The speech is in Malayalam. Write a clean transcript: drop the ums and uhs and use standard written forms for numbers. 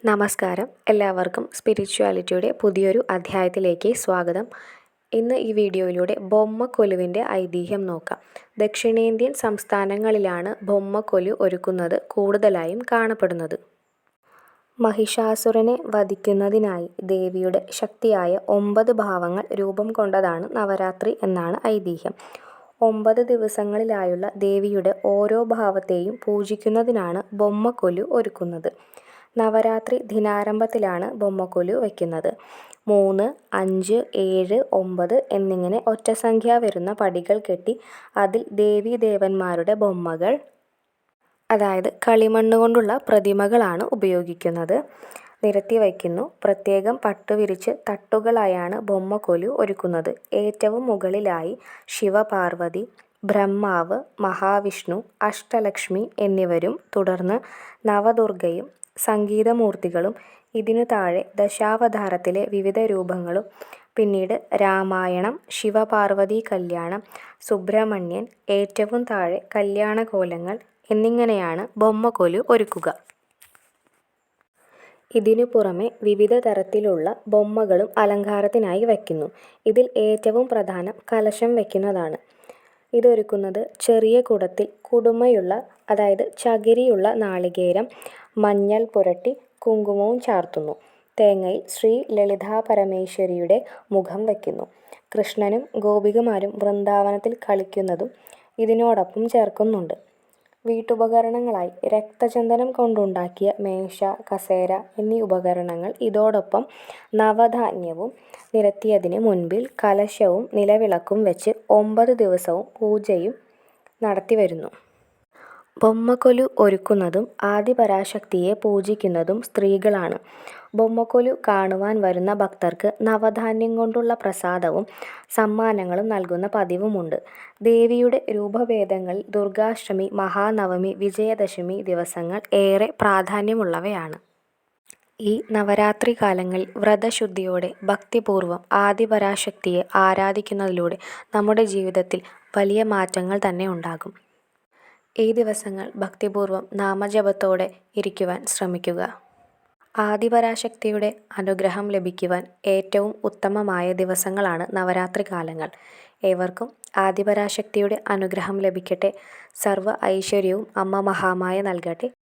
നമസ്കാരം. എല്ലാവർക്കും സ്പിരിച്വാലിറ്റിയുടെ പുതിയൊരു അധ്യായത്തിലേക്ക് സ്വാഗതം. ഇന്ന് ഈ വീഡിയോയിലൂടെ ബൊമ്മക്കൊലുവിൻ്റെ ഐതിഹ്യം നോക്കാം. ദക്ഷിണേന്ത്യൻ സംസ്ഥാനങ്ങളിലാണ് ബൊമ്മക്കൊലു ഒരുക്കുന്നത് കൂടുതലായും കാണപ്പെടുന്നത്. മഹിഷാസുരനെ വധിക്കുന്നതിനായി ദേവിയുടെ ശക്തിയായ 9 ഭാവങ്ങൾ രൂപം കൊണ്ടതാണ് നവരാത്രി എന്നാണ് ഐതിഹ്യം. 9 ദിവസങ്ങളിലായുള്ള ദേവിയുടെ ഓരോ ഭാവത്തെയും പൂജിക്കുന്നതിനാണ് ബൊമ്മക്കൊലു ഒരുക്കുന്നത്. നവരാത്രി ദിനാരംഭത്തിലാണ് ബൊമ്മക്കൊലു വയ്ക്കുന്നത്. 3, 5, 7, 9 എന്നിങ്ങനെ ഒറ്റസംഖ്യ വരുന്ന പടികൾ കെട്ടി അതിൽ ദേവീദേവന്മാരുടെ ബൊമ്മകൾ, അതായത് കളിമണ്ണ് കൊണ്ടുള്ള പ്രതിമകളാണ് ഉപയോഗിക്കുന്നത്, നിരത്തി വയ്ക്കുന്നു. പ്രത്യേകം പട്ടുവിരിച്ച് തട്ടുകളായാണ് ബൊമ്മക്കൊലു ഒരുക്കുന്നത്. ഏറ്റവും മുകളിലായി ശിവപാർവതി, ബ്രഹ്മാവ്, മഹാവിഷ്ണു, അഷ്ടലക്ഷ്മി എന്നിവരും തുടർന്ന് നവദുർഗയും സംഗീതമൂർത്തികളും, ഇതിനു താഴെ ദശാവതാരത്തിലെ വിവിധ രൂപങ്ങളും, പിന്നീട് രാമായണം, ശിവപാർവതി കല്യാണം, സുബ്രഹ്മണ്യൻ, ഏറ്റവും താഴെ കല്യാണകോലങ്ങൾ എന്നിങ്ങനെയാണ് ബൊമ്മക്കൊലു ഒരുക്കുക. ഇതിനു പുറമെ വിവിധ തരത്തിലുള്ള ബൊമ്മകളും അലങ്കാരത്തിനായി വയ്ക്കുന്നു. ഇതിൽ ഏറ്റവും പ്രധാനം കലശം വയ്ക്കുന്നതാണ്. ഇതൊരുക്കുന്നത് ചെറിയ കുടത്തിൽ കുടുമയുള്ള, അതായത് ചകിരിയുള്ള നാളികേരം, മഞ്ഞൾ പുരട്ടി കുങ്കുമവും ചാർത്തുന്നു. തേങ്ങയിൽ ശ്രീ ലളിതാപരമേശ്വരിയുടെ മുഖം വയ്ക്കുന്നു. കൃഷ്ണനും ഗോപികമാരും വൃന്ദാവനത്തിൽ കളിക്കുന്നതും ഇതിനോടൊപ്പം ചേർക്കുന്നുണ്ട്. വീട്ടുപകരണങ്ങളായി രക്തചന്ദനം കൊണ്ടുണ്ടാക്കിയ മേശ, കസേര എന്നീ ഉപകരണങ്ങൾ, ഇതോടൊപ്പം നവധാന്യവും നിരത്തിയതിന് മുൻപിൽ കലശവും നിലവിളക്കും വെച്ച് 9 ദിവസവും പൂജയും നടത്തിവരുന്നു. ബൊമ്മക്കൊലു ഒരുക്കുന്നതും ആദിപരാശക്തിയെ പൂജിക്കുന്നതും സ്ത്രീകളാണ്. ബൊമ്മക്കൊലു കാണുവാൻ വരുന്ന ഭക്തർക്ക് നവധാന്യം കൊണ്ടുള്ള പ്രസാദവും സമ്മാനങ്ങളും നൽകുന്ന പതിവുമുണ്ട്. ദേവിയുടെ രൂപഭേദങ്ങളിൽ ദുർഗ്ഗാഷ്ടമി, മഹാനവമി, വിജയദശമി ദിവസങ്ങൾ ഏറെ പ്രാധാന്യമുള്ളവയാണ്. ഈ നവരാത്രി കാലങ്ങളിൽ വ്രതശുദ്ധിയോടെ ഭക്തിപൂർവ്വം ആദിപരാശക്തിയെ ആരാധിക്കുന്നതിലൂടെ നമ്മുടെ ജീവിതത്തിൽ വലിയ മാറ്റങ്ങൾ തന്നെ ഉണ്ടാകും. ഈ ദിവസങ്ങൾ ഭക്തിപൂർവ്വം നാമജപത്തോടെ ഇരിക്കുവാൻ ശ്രമിക്കുക. ആദിപരാശക്തിയുടെ അനുഗ്രഹം ലഭിക്കുവാൻ ഏറ്റവും ഉത്തമമായ ദിവസങ്ങളാണ് നവരാത്രി കാലങ്ങൾ. ഏവർക്കും ആദിപരാശക്തിയുടെ അനുഗ്രഹം ലഭിക്കട്ടെ. സർവ്വ ഐശ്വര്യവും അമ്മ മഹാമായ നൽകട്ടെ.